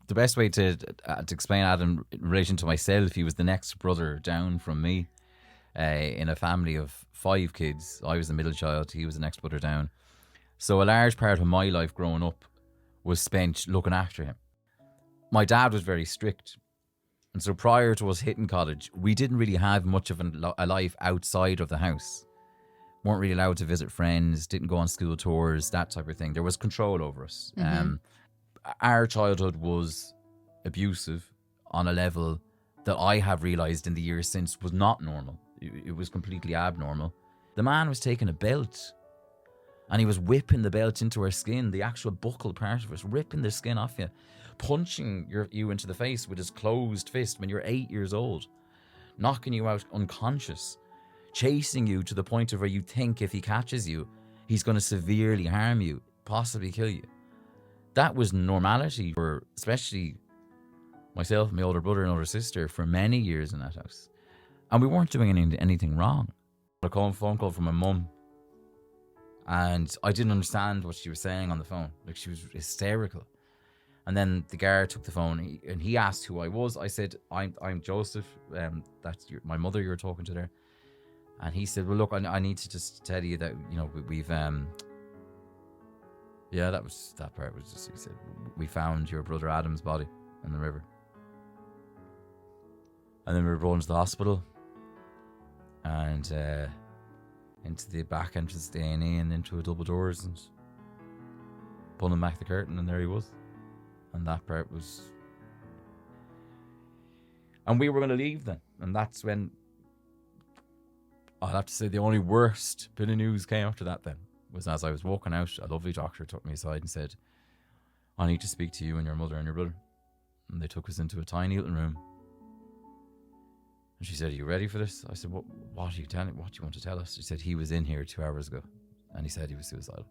The best way to explain Adam in relation to myself, he was the next brother down from me in a family of 5 kids. I was the middle child. He was the next brother down. So a large part of my life growing up was spent looking after him. My dad was very strict. And so prior to us hitting college, we didn't really have much of a life outside of the house. Weren't really allowed to visit friends, didn't go on school tours, that type of thing. There was control over us. Our childhood was abusive on a level that I have realised in the years since was not normal. It was completely abnormal. The man was taking a belt and he was whipping the belt into our skin, the actual buccal part of it, ripping the skin off you, punching you into the face with his closed fist when you're 8 years old, knocking you out unconscious, chasing you to the point of where you think if he catches you, he's going to severely harm you, possibly kill you. That was normality for especially myself, my older brother and older sister for many years in that house. And we weren't doing anything wrong. I got a phone call from my mum and I didn't understand what she was saying on the phone. Like, she was hysterical. And then the guard took the phone and he asked who I was. I said, I'm Joseph. That's my mother you're talking to there. And he said, well, look, I need to just tell you that, you know, we've... Yeah, that part was just, he said, we found your brother Adam's body in the river. And then we were brought into the hospital and into the back entrance of the A&E and into a double doors and pulling back the curtain, and there he was. And that part was... And we were going to leave then. And that's when, I'll have to say, the only worst bit of news came after that then. Was as I was walking out, a lovely doctor took me aside and said, I need to speak to you and your mother and your brother. And they took us into a tiny little room. And she said, are you ready for this? I said, what are you telling? What do you want to tell us? She said, he was in here 2 hours ago. And he said he was suicidal.